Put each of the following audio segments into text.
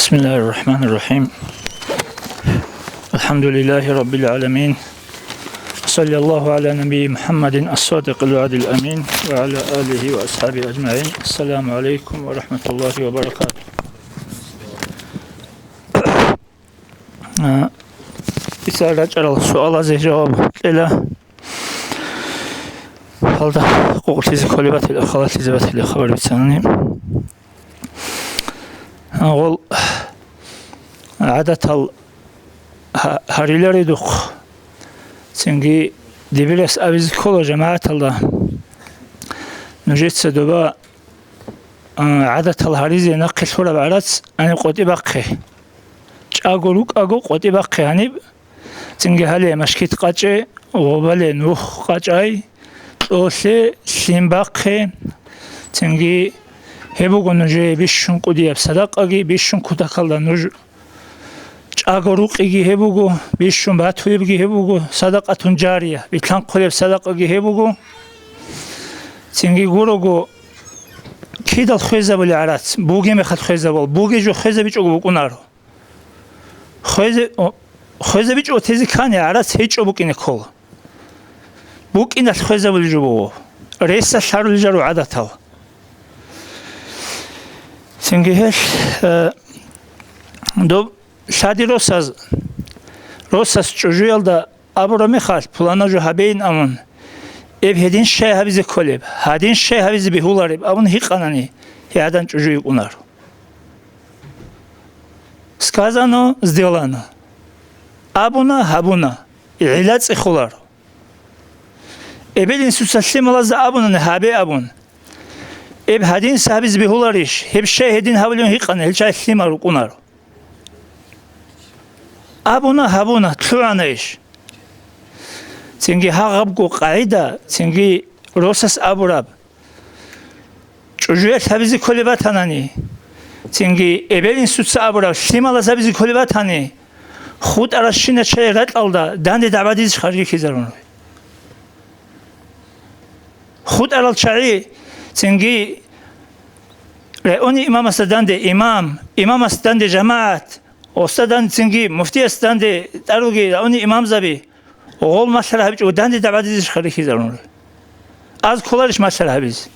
Bismillahirrahmanirrahim. Elhamdülillahi Rabbil alemin. Sallallahu ala nebiyyi Muhammedin as-sadiqil vaadil amin ve ala alihi ve ashabihi ecmaîn. Esselamu aleyküm ve rahmetullahi ve berekatuhu. İsa'la çaral suala cevabı ile halda qo'qiltizi kolibat ile xalatizi bat ile xabar bitsanani ol adatal harileri duq çünkü dibiles aviz kolo cemaatalda nujetse doba adatal harizi naqil sura barat ani qoti baqi çagoluk ago qoti baqi hani çünkü hali maşkit qaçe obale nuh qaçay ose simbaqi çünkü hebugonuje bishun qudiyab sadaqagi bishun kutakalda nuj çagoruqigi hebugo bishun batuyibgi hebugo sadaqatun jariya bitlan qoleb sadaqagi hebugo çünkü gurogo kidal khezabul arat buge me khat khezabul buge jo khezabiç ogu kunaro khezabiç o tezi kane arat hiç obukine kol buk ina khezabul jo resa sharul jaru adatav çünkü her do şadi rosas çocuyalda abrami khal plana jo habeyn amun ev hedin şey habizi koleb hadin şey habizi bihularib amun hiqanani yadan çocuyu kunar сказано сделано abuna habuna ilaç ikhular ebelin susallimalazda abuna habe abun eb hadin sahibiz bihularish hep şehidin havlun hiqan elçay slimar kunar abuna habuna turanaish çünkü hagabgo qaida çünkü rosas aburab çocuğa sahibiz kolebatanani çünkü ebelin sutsa aburab slimala sahibiz kolebatani khud arashina chayrat alda dande davadiz khargi kizarun khud aral chay çünkü oni imam astadan de imam astadan de cemaat ostadan çünkü mufti astadan de tarugi oni imam zabi oğul masala hiç odan de davadiz khargi kizarun az kolarish masala biz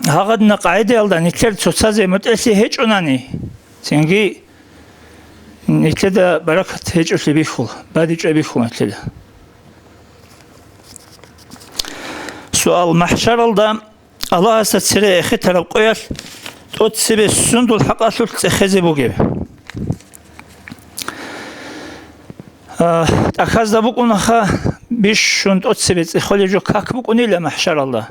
haqadna qaide alda nikler tsosaze mutesi hiç onani çünkü niklede barakat hiç öyle bir khul badi hiç bir khul niklede sual mahşer alda Allah asla sire ehi taraf koyar tot sebe sundul haqasul tsexeze bu gibi takazda bu konuha bir şund tot sebe tsexole jo kak bu konuyla mahşer alda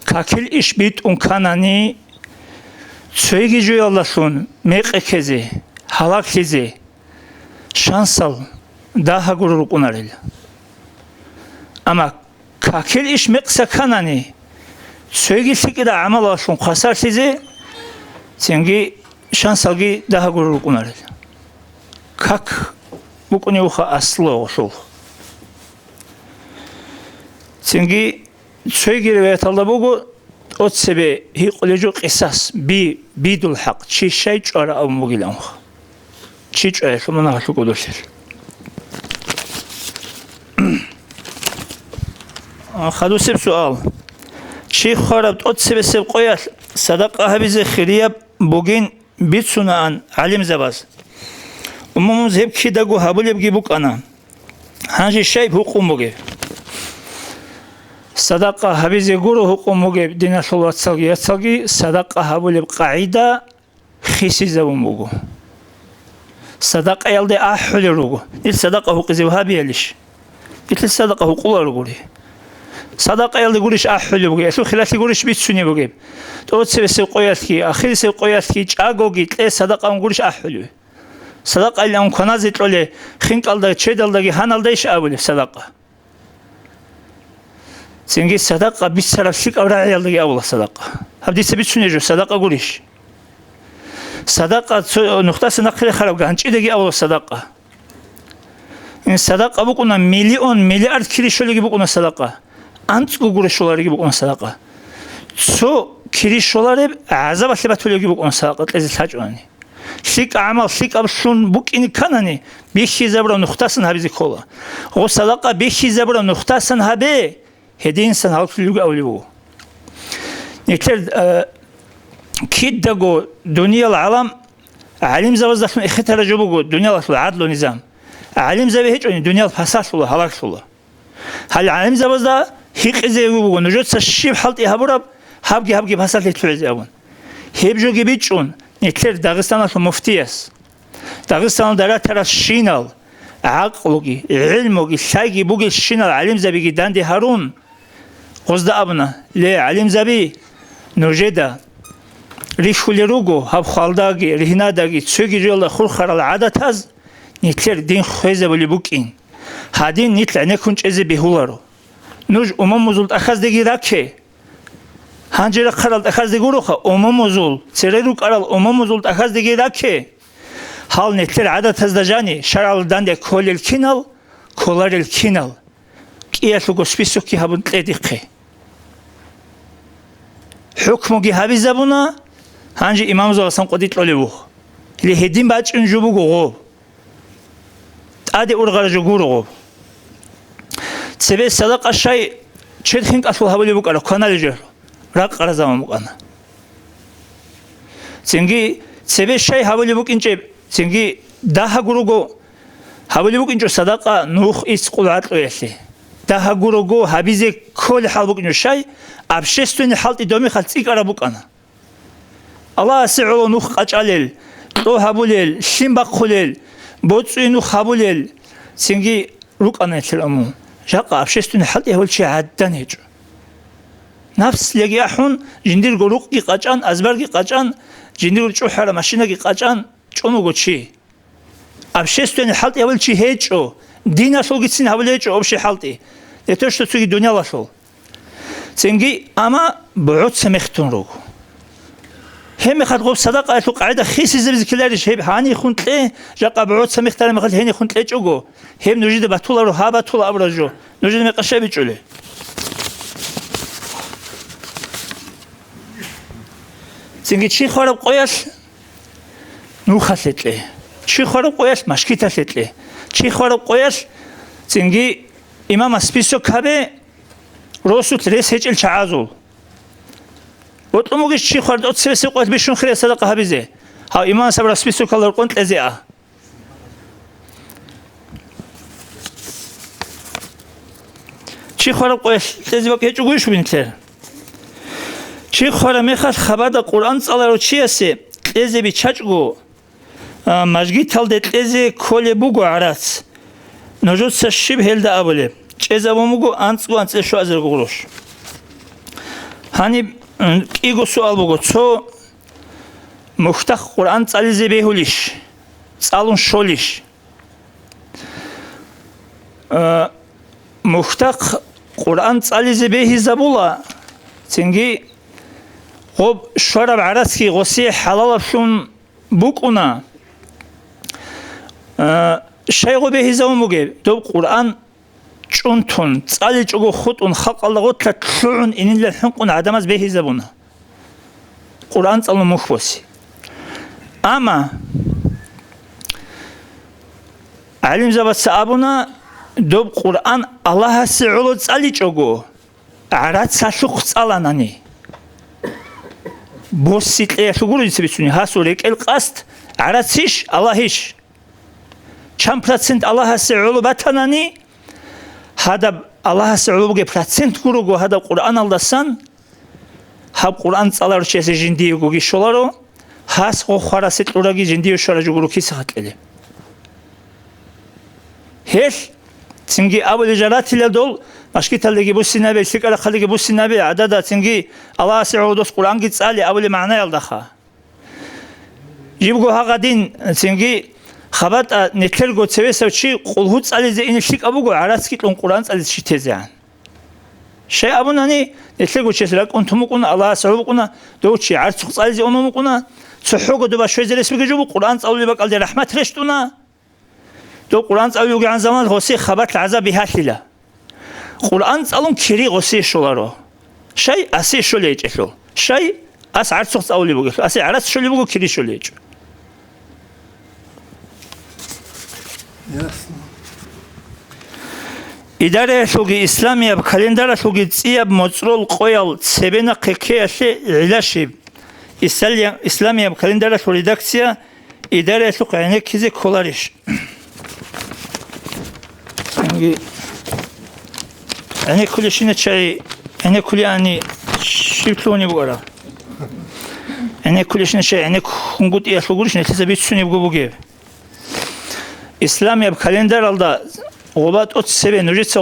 kakil iş bit unkanani söyleyeceği Allah'ın mekekezi halakizi şansal daha gurur kunaril ama kakil iş meksekanani söyleyecek ki de amal olsun kasar sizi çünkü şansal ki daha gurur kunaril kak bu konuyu aslı olsun çünkü söygiri ve talda bu ot sebe hiqlejo qisas bidul haq çi şey çara am bugilan çi çara şumana haşu koduşer xadusib sual çi xarabt ot sebe seb qoyar sadaqa habize khiriyab bugin bitsunan alim zabaz umumuz hep ki dagu habuleb gi bukana hanji şey hukum bugi sadaqa habize guru hukumuge dina solvatsalgi sadaqa habuleb qaida khisizavumu sadaqa yalde ahulurugu il sadaqa huqizi habiyelish il sadaqa huqularuguri sadaqa yalde gurish ahulugu esu khilasi gurish bitsuni buge tot sevese qoyatki akhir se qoyatki chagogi tle sadaqa gurish ahulu sadaqa ilan kanazit ole khinkalda chedaldagi hanalda ish abule sadaqa çünkü sadaqa bir taraflık avrayaldığı Allah sadaqa. Hadise bir sünnejo sadaqa gurish. Sadaqa noktasına kire xarab gançidagi Allah sadaqa. Yani sadaqa bu kuna milyon milyar kişi şöyle gibi kuna sadaqa. Ant guguruşları gibi kuna sadaqa. цо киришолареб азаба себатулеги буконса qeqezi საჭვანი სიკ ამალ სიკავშუნ ბუკინი კანანი ბიხი ზებრა ნუხტასან ჰაბიზი ქოლა ო სადაყა ბიხი ზებრა ნუხტასან ჰაბე ჰედინსან ალფლუგ ავლიბუ ნიტერ კიდდაგო დუნიალ ალამ ალიმ ზავაზდახ ეხეთარა ჯობუგო დუნიალ ადლო ნიზამ ალიმ ზავე ჰეჭონი დუნიალ ფასასულა ჰალაკსულა ჰალ ალიმ ზავაზდა ჰიყიზე უგო ნოჯოცა შიფ ჰალტი ჰაბურაბ ჰაბგი ფასალე თუეზე აბუნ ჰებჯოგი ბიჭუნ ნიტერ დაღესტანაშ მუფტიას დაღესტან დარათარა შინალ აყლოგი ილმოგი საიგი ბუგი შინალ ალიმ ზაბიგი დანდი ჰარუნ ყოზდა აბნა ლე ალიმ ზაბი ნოჟედა რიშულერუგო ჰაბხალდაგი რინადაგი ცუგი ჯოლა ხურხარალ ადათაზ ნიტერ დინ ხვეზებული ბუკინ ჰადინ ნიტლა ნეკუნჭეზე ბიჰულარო ნუჟ უმამუზულ ახაზდეგი რაქე ჰანჯერა ხარალ ახაზდეგი როხა უმამუზულ ცერერუ ყარალ უმამუზულ ახაზდეგი რაქე ჰალ ნიტერ ადათაზ დაჟანი შარალ დანდე ქოლელ ქინალ ქოლარელ ქინალ კიასუგო სპისუკი ჰაბუნ ტედიხე ჰუქმოგი ჰაბიზაბუნა ჰანჯი იმამზო სამყოდი ტოლევუ ლი ჰედინ ბაჭინ ჯუბუგო ადი ურღარაჯო გურუღო ცებე სადაყაშაი ჩეთხინ კასულ ჰაბლიბუ ყარა ქანალიჯო რა ყარაზამა მუყანა ცინგი ცებე შაი ჰაბლიბუ კინჭე ცინგი დაჰაგურუგო ჰაბლიბუ კინჭო სადაყა ნუხ ის ყულატლუესი დაჰაგურუგო ჰაბიზე ქოლ ჰაბლიბუ კინჭო შაი აბშესტუნი ჰალტი დომი ხალ წიკარა ბუკანა ალა ასეულო ნუხ ყაჭალელ ტო ჰაბულელ შიმბახულელ ბოწინუ ხაბულელ ცინგი რუკანა ეთლამუ ჟაყა აბშესტუნი ჰალტი ჰოლჩი ადდანეჭ ნაფს ლეგი აჰუნ ჯინდირ გორუყი ყაჭან აზბარგი ყაჭან ჯინდირ ჭუჰარა მაშინაგი ყაჭან ჭუნუგოჩი აბშესტუნი ჰალტი ჰოლჩი ჰეჭო დინასოლგიცინ ჰაბულეჭო ობში ჰალტი ეთოშტო ცუგი დუნიალასოლ ცინგი ამა ბუუც მეხტუნ როგ ჰემ ხადღობ სადაყა ეთუ ყაიდა ხისიზების ქილარი შე ჰანი ხუნტლე ჟაყა ბუუც მეხტარი მეხალ ჰენი ხუნტლე ჭუგო ჰემ ნუჟიდე ბათულა რო ჰაბათულა აბრაჟო ნუჟიდე მეყაშები ჭულე ცინგი ჩი ხარა ყოიას ნუხასეტლე ჩი ხარა ყოიას მაშკიტასეტლე ჩი ხარა ყოიას ცინგი იმამა სპისო ქაბე როსუთ რესეჭილ ჩააზულ ოტომოგის ჩი ხარ ოცესე ყოიას ბიშუნ ხრე სადაყა ჰაბიზე ჰა იმამა საბრა სპისო ქალარ ყონტლეზეა ჩი ხარა ყოიას ლეზიბა კეჭუგუშვინთლე ჩი ხარა მეხალ ხაბადა ყურან წალარო ჩიასე ყეზები ჩაჭგო მაჟგითალდე ყეზე ქოლებუგო არაც ნოჟოცა შიბჰელდა აბოლე ჭეზაბომუგო ანწგო ანწეშო აზერგუროშ ჰანი კიგო სუალბუგო ცო მუხტახ ყურან წალიზე ბეჰულიშ წალუნ შოლიშ მუხტახ ყურან წალიზე ბეჰიზაბულა ცინგი ღობ შორაბ არასკი ღოსი ჰალალაშუნ ბუკუნა შაიღო ბეჰიზამუგე დო ყურან ჭუნთუნ წალი ჭუგო ხუტუნ ხაყალაღოთლა თხუნ ინილე ჰუნყუნ ადამას ბეჰიზაბუნა ყურან წალო მუხვოსი ამა ალიმ ზაბას აბუნა დო ყურან ალაჰასი ულო წალი ჭუგო არაც ასუხ წალანანი ბოსიტე შუგურიცებიცუნი ჰასურ ეკელ ყასთ არაციშ ალაჰიშ ჩამპროცენტ ალაჰასი ულო ბათანანი ჰადა ალაჰასი ულუგე პროცენტ გურუგო ჰადა ყურან ალდასან ჰაბ ყურან წალარო შეზე ჟინდიო გოგი შოლარო ჰას ხოხარასე ტურაგი ჟინდიო შარა ჯუგურუ ქისახატლე ჰეს ცინგი აბოლე ჟარათილა დოლ მაშკითალდეგი ბუსინაბე სიკარა ხალდეგი ბუსინაბე ადადა ცინგი ალაჰასი ულუდოს ყურანგი წალი აბოლე მანა ალდახა იბგო ჰაღადინ ცინგი ხაბატა ნეთერგო ცევესავჩი ყულჰუ წალიზე ინში კაბუგო არასკი ტონ ყურან წალის შითეზიან შე აბუნანი ნეთერგო შესრა კონთუმუკუნა ალაჰასი ულუყუნა დოჩი არც წალიზე ონომუკუნა ცუჰუგო დობა შვეზერეს მიგეჯუბუ ყურან წავლიba კალდე რაჰმათ რეშტუნა დო ყურან წავლიუგე ან ზამან ხოსი ხაბატ აზაბი ჰაშილა ყურან წალუნ ქირი ღოსი შოლარო შაი ასე შოლი ეჭეშო შაი ას არც სწავლი მოგე ასე არაც შოლი მოგო ქირი შოლი ეჭო Ясно. იდარე შოგი ისლამია კალენდარა შოგი წია მოწროლ ყოյალ ცებენა ხეკეაში ილაში ისლამია კალენდარა შო რედაქცია იდარე შო ყენე ქიზე ქოლარიშ ანი ქულიშინე ჩაი ანი ქულიანი შიფლონი ვარა ანი ქულიშინე ჩაი ანი ხუნგუტია შოგურიშინე თესებიცუნი ვგობუგე ისლამია კალენდარალდა ობათ 27 ნუჯეცა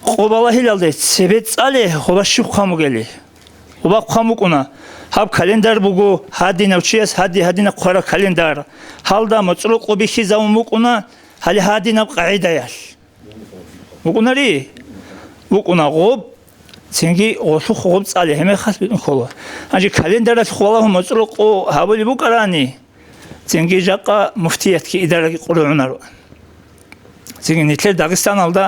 ყობალა ჰილალდე ცებე წალე ხობაში ხამუგელი ობა ხამუკუნა ჰაბ კალენდარ ბუგო ჰადინავჩიას ჰადინა ყარა კალენდარ ჰალდა მოწრო ყობიხი ზამუკუნა ჰალი ჰადინა ყაიდაიას მუკუნარი მუკუნა ყობ ცენგი ოსუ ხობ წალე ჰემე ხას ხოლო ანჯი კალენდარას ხოლა მოწრო ყო ჰაბული ბუკარანი ცენგი ჟაყა მუფტიათკი იდარაგი ყურუნარო ცენგი ნიტლე დაგესტანალდა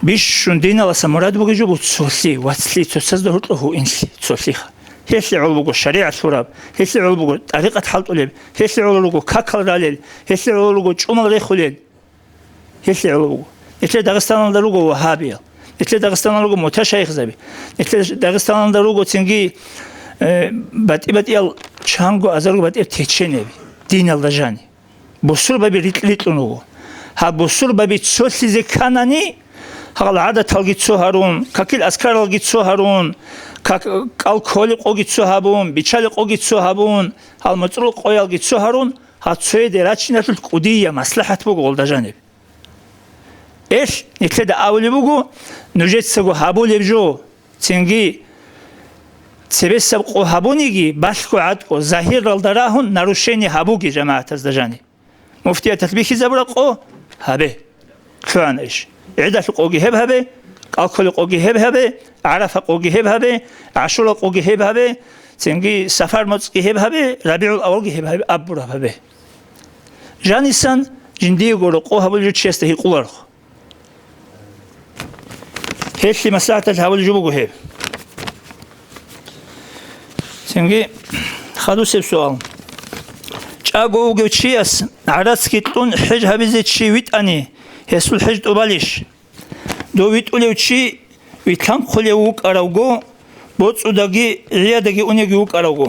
ბიშუნ დინალასა მორად ბუგიჯო ბუცოლი ვაცლი ცოსაზ დორტო ინსი ცოლიხა ჰესი ოლბუგო შარია სურაბ ჰესი ოლბუგო ტარიყათ ხალტულებ ჰესი ოლბუგო ქაქალრალელ ჰესი ოლბუგო ჭუმალ რეხულელ ჰესი ოლბუგო ეთლე დაგესტანალდა რუგო ვაჰაბია ეთლე დაგესტანალდა რუგო მოთაშაიხზები ეთლე დაგესტანალდა რუგო ცენგი ბატიბატიალ ჩანგო აზარგო ბატი თეჩენები დინალდა ჟანი ბოსურბები რიტლიტუნუგო ჰა ბოსურბები ცოსიზე კანანი ჰალა ადა თალგიცო ჰარუნ კაკილ ასკარალგიცო ჰარუნ კალკოლი ყოგიცო ჰაბუნ ბიჩალი ყოგიცო ჰაბუნ ჰალ მოწრო ყოյალგიცო ჰარუნ ჰაცვედე რაჩინათულ ყუდია მასლაჰათ ბუგო გოლდაჟანები ეს ნიქლედა ავლი ბუგო ნუჯეცგო ჰაბულებჯო ცენგი ცებესაბ ყო ჰაბუნიგი ბაშკო ატყო ზაჰირალდარაჰუნ ნარუშენი ჰაბუგი ჟამაათას დაჟანი მუფტია თასბიხი ზაბრა ყო ჰაბე ქანეშ ედაშ ყოგი ჰებჰაბე კალკოლი ყოგი ჰებჰაბე არაფა ყოგი ჰებჰაბე აშურა ყოგი ჰებჰაბე ცენგი საფარ მოწკი ჰებჰაბე რაბიულ ავოლგი ჰებჰაბე აბურაფაბე ჟანისან ჯინდიგორო ყო ჰაბული ჩესტე ჰიყულარო ჰესი მასათა ჰაბული ჯუბუგო ჰებ ცენგი ხადუსებ სუალ ჭაგოუგე ჩიას არაც კიტუნ ჰეჯ ჰაბიზე ჩი ვიტანი ჰესულ ჰეჯ ტუბალიsh დო ვიტულევჩი ვითამ ხოლე უკარავგო ბოწუდაგი რიადაგი უნეგი უკარავგო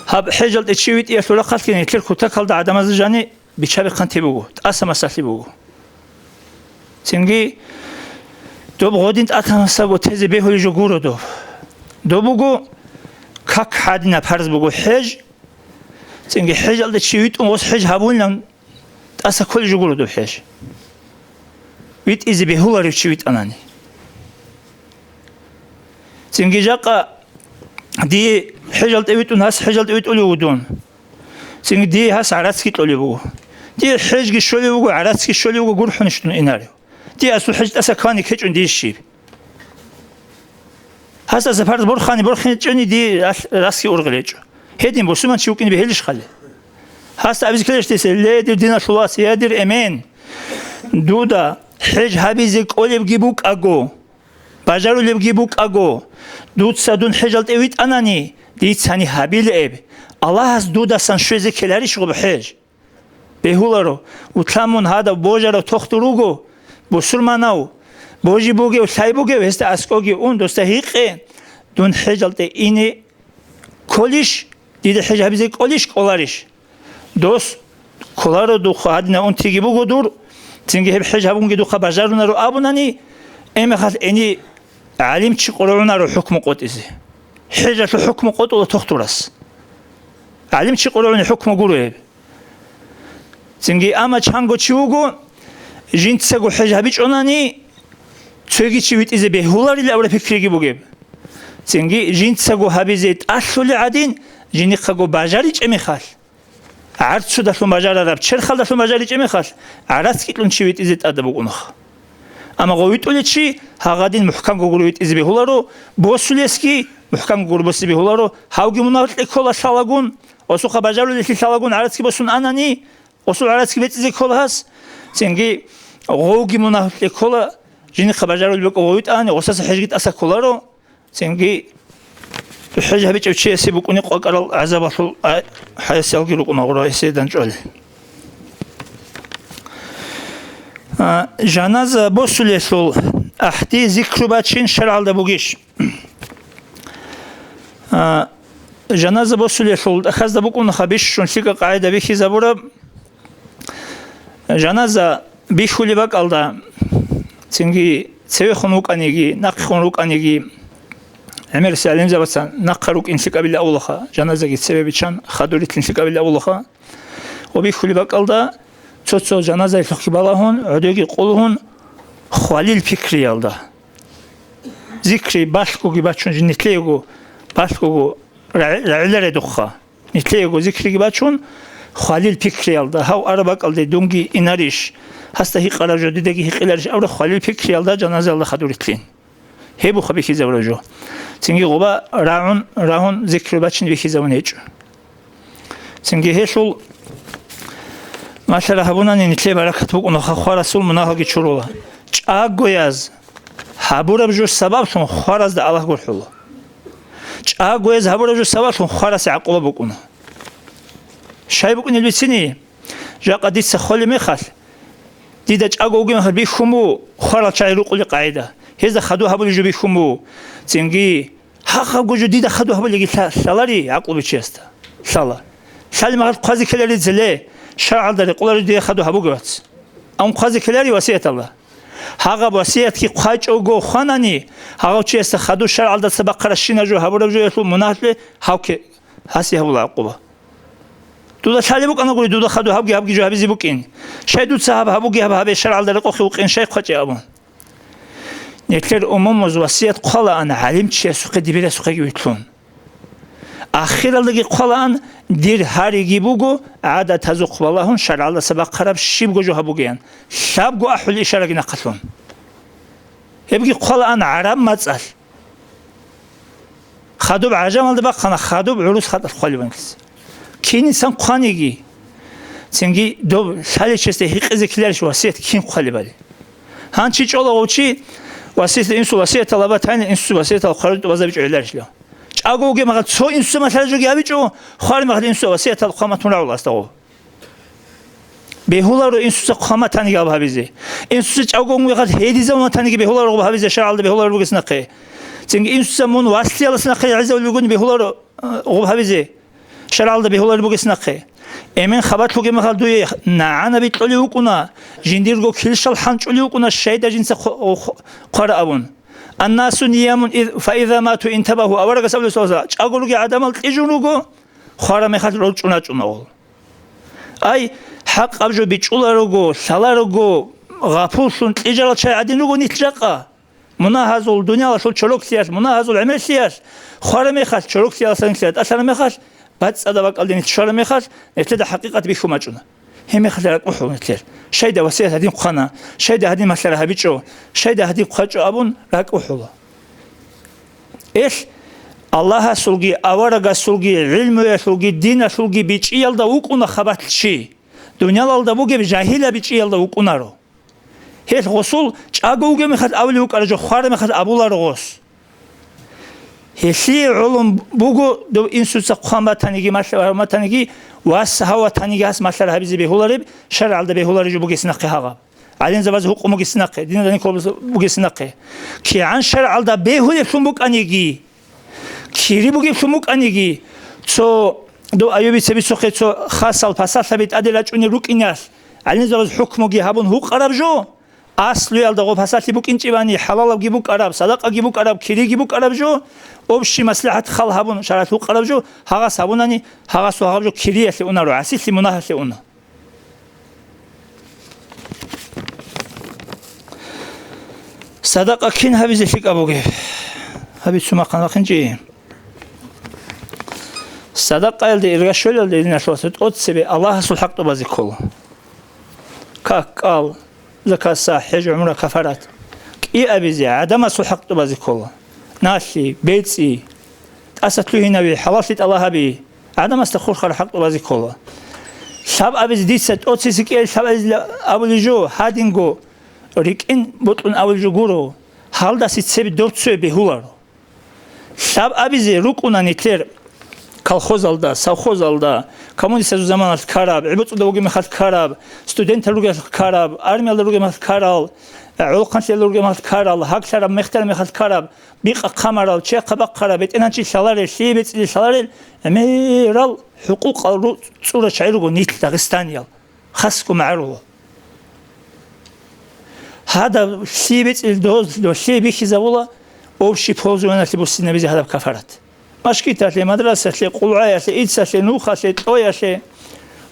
ჰაბ ჰეჯალტე ჩი ვიტია სულა ხალკინე ქერ ხუთა ქალდა ადამაზი ჟანი ბიჩაბი ხანთებუგო ტასა მასალიბუგო ცენგი დო ბოდინ ტათამასაგო თეზე ბეჰოლი ჯოგუროდო დო ბუგო კაკ ჰადინა ფარზბუგო ჰეჯ ცენგი ჰეჯალტე ჩი ვიტუნ ოს ჰეჯ ჰაბუნლან ტასა ხოლი ჯოგუროდო ჰეჯ ვით იზი ბეჰულარი ჩი ვიტანანი ცენგი ჟაყა დი ჰეჯალტე ვიტუნ ას ჰეჯალტე ვიტული უდუნ ცენგი დი ჰას არაც კიტოლი ბუგო დი ჰეჯგი შოლი ბუგო არაც კი შოლი ბუგო გურხუნიშტუნ ინარი დი ასუ ჰეჯ ტასა ქანი ქეჭუნ დიში ჰასა ზაფარ ბორხანი ჭენი დი რასკი ურღლეჭო ჰედინ ბოსუმან ჩი უკინი ბეჰელიsh ხალე ჰასა აბიზ ქლეშტეს ლედი დინა შულას იადირ ემენ დუდა ჰეჯ ჰაბიზე ყოლებგი ბუკაგო ბაჟარულებგი ბუკაგო დუცადუნ ჰეჯალტე ვიტანანი დიცანი ჰაბილებ ალაჰს დუდასან შვეზე ქელარი შუღ ჰეჯ ბეჰულარო უთამუნ ჰადა ბოჟარო თოხტურუგო ბუსურმანაუ ბოჟი ბუგე საიბუგე ვესტა ასკოგი უნ დოსტა ჰიყე დუნ ჰეჯალტე ინე კოლიშ დიდ ჰეჯ ჰაბიზე კოლიშ ყოლარიშ დოს ქოლარო დუ ხადნა უნ თიგი ბუგო დურ ცენგი ჰეჯ ჰაბუნგი დუ ხაბაჟარუნარო აბუნანი ემეხალ ენი ალიმჩი ყოლორუნარო ჰუქმ ყოტიზი ჰეჯალ ჰუქმ ყოტულო თოხტურას ალიმჩი ყოლორუნი ჰუქმ გურუებ ცენგი ამა ჩანგო ჩიუგო ჟინცეგო ჰეჯ ჰაბიჭონანი ცეგი ჩი ვიტიზე ბეჰულარი ლავრე ფიქრიგი ბუგებ ცენგი ჟინცეგო ჰაბიზე ტასული ადინ ჟინი ხაგო ბაჟარი ჭემეხალ არცუ დაშო ბაჟარა ჩერხალ დაშო ბაჟარი ჭემეხალ არაც კიტლუნ ჩი ვიტიზე ტადა ბუკუნახ ამა გოვიტულეჩი ჰაღადინ მუჰკამ გოგური ვიტიზე ბეჰულარო ბოსულესკი მუჰკამ გურბოსი ბეჰულარო ჰავგი მუნავტე ქოლა შალაგუნ ოსუ ხაბაჟარული ლი შალაგუნ არაც კი ბოსუნ ანანი ოსუ არაც კი ვიტიზე ქოლას ცენგი ღოგი მუნავტე ქოლა جيني خبجارو اللي بقويت أنا وصلت حاجة أسا كولارو سنجي الحاجة هبيت أو شيء سيبكوني قاقر عذاب الله حياة سيلقي لكم أغرى سيدان جول جنازة بوسوليسول أحتي ذكر باتشين شرع الدبوغيش جنازة بوسوليسول أخذ دبوكون خبيش شون شيكا قاعدة بيخي زبورة جنازة بيخولي باك ألدا سنجي سوي خنوك أنيجي نق خنوك أنيجي عمر سالم زبطان نقروك إنسك بالله أولها جنازة جت سبب بيشان خدوريت إنسك بالله أولها وبيخولي باك ألدا تشو جنازة يفكبالهون عدوكي قولهون خالي الفكري ألدا ذكري باشكو جباتشون جنتليجو باشكو رعلة دخا نتليجو ذكري جباتشون خالي الفكري ألدا هاو أربك ألدا دونجي إناريش هسته هي قرار جديدة هي قلارش أول خالي الفكري ألدا جنازة الله خدوريتلين هي بخو بيخي زورجو تنجي غبا راهون ذكر باتشين بيخي زونيج تنجي هيشول ما شاء الله هبونا نتلي بركة بوك ونخا خارسول مناها جيشورولا چاگویاز هبورب جو سبب شون خارز ده الله گرحولا چاگویاز هبورب جو سبب شون خارس عقوبه بکنه شاي بکنی لبسینی جا قدیس سخالی میخال دیده چاگوگی میخال بیخمو خارل چای رو قلی قاعده هیچ خدو هبولی جو بیخمو تنگی حقا گوجو دیده خدو هبولی سالاری عقوبه چیست سالا سال مغرب قاضی کلاری زله شرع داره قلاری دیده خدو هبو گرات اون قاضی کلاری وصیت الله هاغا وصیت کی قاچ او گو خانانی هاغا چیست خدو شرع داره سبق قرشین جو هبو جو یسو مناطله هاو که هسی هبول عقوبه دودا سالی بک آنها گوی دودا خدو هبگی جو هبیزی بکین شاید دود صاحب هبگی هب شرع داره قخی وقین شاید قاچی آبون نکلر عموم وصیت قلا آن علم چیه سوق دیبر سوق گیوتلون آخر اللقی قلا آن دیر هاری بوگو عادت تزوق والله شرع الله سبق قرب شیب جو هبگیان شاب جو أحول إشارة نقطون يبقى قلا آن عرب متسأل خدوب عجم الله بق خنا خدوب عروس خد خالی بنکس کین انسان قانیگی سنگی دو سالی چسته هیچ ذکرش وصیت کین خالی باری هان چی چاله او چی وصیت اینسو وصیت طلبات هنی اینسو وصیت خارج وزا بیچ علرش لا چاگو گه مغد سو اینسو مثلا جو گه بیچو خالی مغد اینسو وصیت قامتون را ولاست او بهولا رو اینسو قامت هنی گه بهابیزی اینسو چاگو مغد هدیزه اون هنی گه بهولا رو بهابیزی شرع الله بهولا رو بگس نقه سنگ اینسو من وصلی الله نقه عزیز ولی بگون بهولا رو بهابیزی شرع الله بهولا رو بگس نقه امین خبر تو که مخال دوی نعنا بیتولی وکونا جندیر گو کلشال حنچولی وکونا شاید جنس قرآ ابون الناس نیامون فاذا ما تو انتبهوا اورا قسم لسوزا چاگولو که آدم التجونو گو خارا میخواد رو چونا چونا اول ای حق ابجو بیچولارو گو سالارو گو غافلشون تجارت چای عدینو گو نیتجاقا مناهز ول دنیا شل چلوک سیاس مناهز ول عمل سیاس خارا میخواد چلوک سیاس سنگسیات اصلا میخواد بعد صدا بق الدين تشار ميخاش نتلد حقيقة بيشو ماجونا هم يخلي قحو نتلر شيء ده وسيلة هدين قنا شيء ده هدين مثلا هبيتشو شيء ده هدين قحو أبون راك قحولا إيش الله سلقي أورق سلقي علم سلقي دين سلقي بيتش يلدا وكونا خبات شيء دنيا يلدا بوجي بجاهلة بيتش يلدا وكونا رو هيك غسول أجوجي مخد أولي وكارجو خار مخد أبولا رغوس هسي علوم بوجو دو إنسوس قامة تانيجي مثلا ما تانيجي واس هوا تانيجي هس مثلا هبيزي بهولاري شرع على بهولاري جو بوجي سنقي هذا علين زباز حقوق بوجي سنقي دين دني كل بوجي سنقي كي عن شرع على بهولي شموك أنيجي كيري بوجي شموك أنيجي تو دو أيوبي سبي سوقي تو خاص الفصل ثبت أدلة أني روك إناس علين زباز حكم بوجي هبون حقوق عرب جو أصل يالدا غو فصل بوك إنتي باني حلال بوك عرب صدق بوك عرب كيري بوك عرب جو أبشي مصلحة خال هبون شرط حقوق عرب جو هذا سبوناني هذا سو هذا جو كيري سونا رو عسيس مناه سونا صدق كين هبي زفيك أبوجي هبي سما قنا خنجي صدق قال دي إرجع يلدي نشوفت أتسبي الله سو حق تبازي كله قال زكاة صحيح عمره كفرات كي أبيزي عدم سو حق تبازي كله ناشي بيتسي أستلوه نبي حلاشت الله هبي عدم استخور خر حق تبازي كله شاب أبيز ديست أتسيسك إيه شاب أبيز أبو لجو هادينجو рикин бутун авлжу гуру халда ситсеби довцуе бехуларо шаб абизе рукуна нитлер колхоз алда совхоз алда коммунист заманат караб ибуцуда уги мехат караб студент руги караб армия руги мехат карал улқанчел руги мехат карал хакшара мехтер мехат караб биқа камарал чеқаба караб этенанчи шаларе шибецли шаларе эмерал حقوق ал цура чайруго нит дагестаниял хаску маруго هذا سيبت الدوز لو شيء بيخي زولا أو شيء بوزو أنا تبص النبي هذا كفرت مشكلة لمدرسة لقلعة لإدسة لنوخة لطوية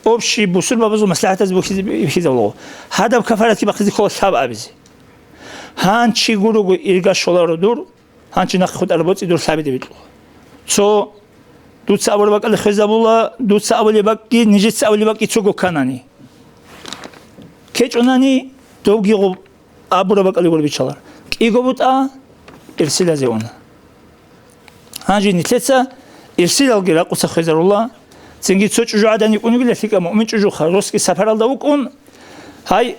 أو شيء بوصل ببزو مصلحة بيخي زولا هذا كفرت كي بقيت كل شاب أبزي هان شيء يقولوا إرجع شلار دور هان شيء ناخد أربعة دور ثابت بيتلو so دوت سأول بق الخزابولا دوت سأول بقى نجت سأول بقى تشوكو كاناني كيش أناني دوغيغو أبورا بقى اللي يقول بيشالر إيجو بوتا إرسل زيونا هانجي نتلتسا إرسل الجرا قصة خزر الله تنجي تسوق جوعدني يكون يقول لك مؤمن تجو خروس كي سفر الله وكون هاي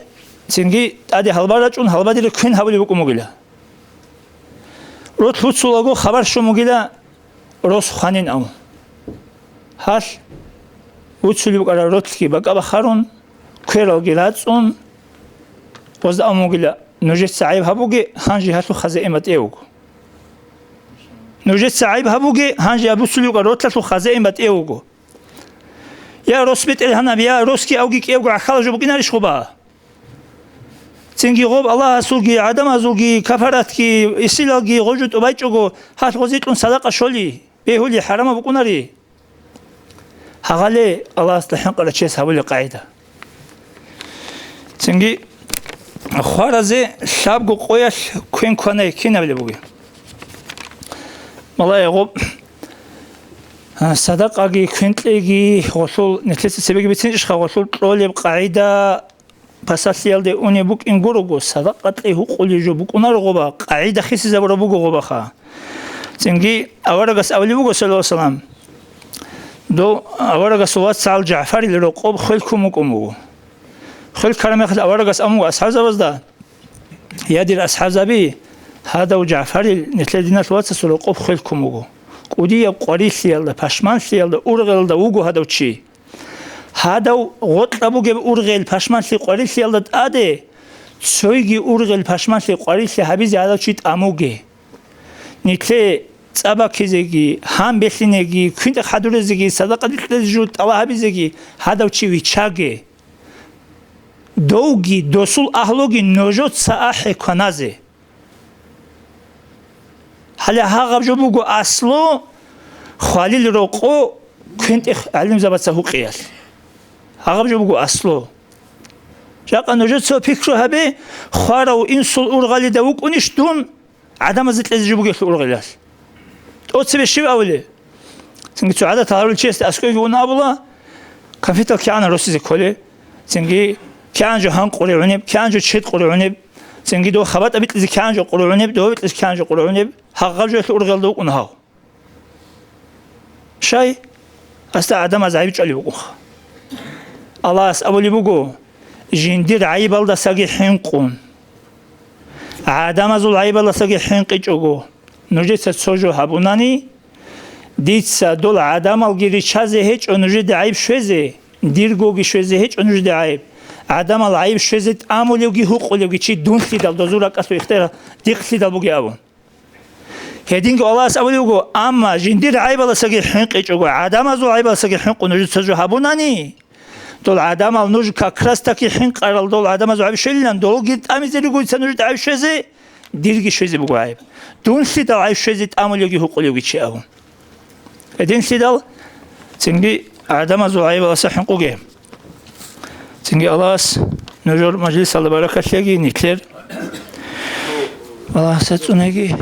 تنجي أدي هالبارجون هالبادي لكين هبلي بكم مقولة روت لوت سولاغو خبر شو مقولة روس خانين أو هاش وتسولي بقى روت كي بقى بخارون كيرال جلاتون وزد أموجلا نوجد سعيب هبوجي هانجي هاتو خزائمة إيوغو نوجد سعيب هبوجي هانجي أبو سليوغا روتلتو خزائمة إيوغو يا روسبيت الهنا بيا روسكي أوجيك إيوغو عخال جبوكي ناريش خوبا تنجي غوب الله سولجي عدم زولجي كفراتكي إسيلالجي غوجود أبايتشوغو هات غوزيتون صدقة شولي بيهولي حرام بكو ناري هغالي الله استحق على تشيس هبولي قاعدة تنجي خوارزه شاب قویش کن کنه کی نبله بگی مالای غوب صدق اگی کنتلیگی غسل نتیجه سبکی بتنیش غسل طول قاعده پساسیال ده اونی بک این گروگو صدق قطعی حقوقی جو بک اونار غوبا قاعده خیسی زبر بگو غوبا خا تنگی اورگس اولی بگو صلی الله سلام دو اورگس وات سال جعفری لرقوب خل کمو خل كلام ياخذ أورقس أمو أصحاب زبزدا يدير أصحاب زبي هذا وجعفر نتلدينا تواتس سلوقوب خل كموجو ودي قريش يلا باشمان يلا أورغل دا وجو هذا وشي هذا غط أبو جب أورغل باشمان في قريش يلا تأدي سويجي أورغل باشمان في قريش هبيز هذا شيء أموجي نتلي تابا كيزيجي هم بخينيجي كنت خدورزيجي صدقة نتلجوت الله هبيزيجي هذا وشي ويشاجي دوغي دوسول أهلوغي نوجود ساحة كنازي هلا هاغب جبوغو أصلو خاليل روقو كنت علم زبط سهوقيال هاغب جبوغو أصلو جاقا نوجود سو فكرو هبه خوارو إنسول أورغالي دوغ ونش دون عدم زيت لزي جبوغي الأورغالي أوتسي بشيو أولي سنجي تو عادة تهارول چيست أسكوي قونا أبولا كنفيتال كيانا روسيزي كولي سنجي كانجو هان قرعونيب كانجو تشيد قرعونيب سنجي دو خبات أبيت لزي كانجو قرعونيب دو أبيت لزي كانجو قرعونيب هاغاجو الأورغال دوغ ونهاو شاي أستا عدم أزعيبش علي بقوخ الله أسأولي بقو جندير عيب الله ساقي حنقون عدم أزول عيب الله ساقي حنقيج أقو نجد ستسوجو هابوناني ديت سادول عدم الجيري شازي هيج ونجد عيب شوزي ديرغوغي شوزي هيج ونجد عيب عدم العيب شوزت عملوغي حقوقلوغي چي دونتي دال دوزورا قصو اختيار ديقتي دال بوغي أبون هدينك الله أسأولي بقو أما جندير عيب الله ساقي حنقيج أقو عدم أزول عيب الله ساقي حنق ونجد ستسوجو هابوناني دول عدم النوج كاكراستاكي حنق أرال دول عدم أزول عيب شلين دول جيت أميزي لغوي سنجد عيب شوزي ديرغي شوزي بقو عيب دونتي دال عيب شوزت عملوغي حقوقلوغي چي أبون هدين سيدال تنجي عدم أزول عيب الله ساقي حنقوغي تنجي الله نجور مجلس الله بركة لغي نكلر الله ستونهي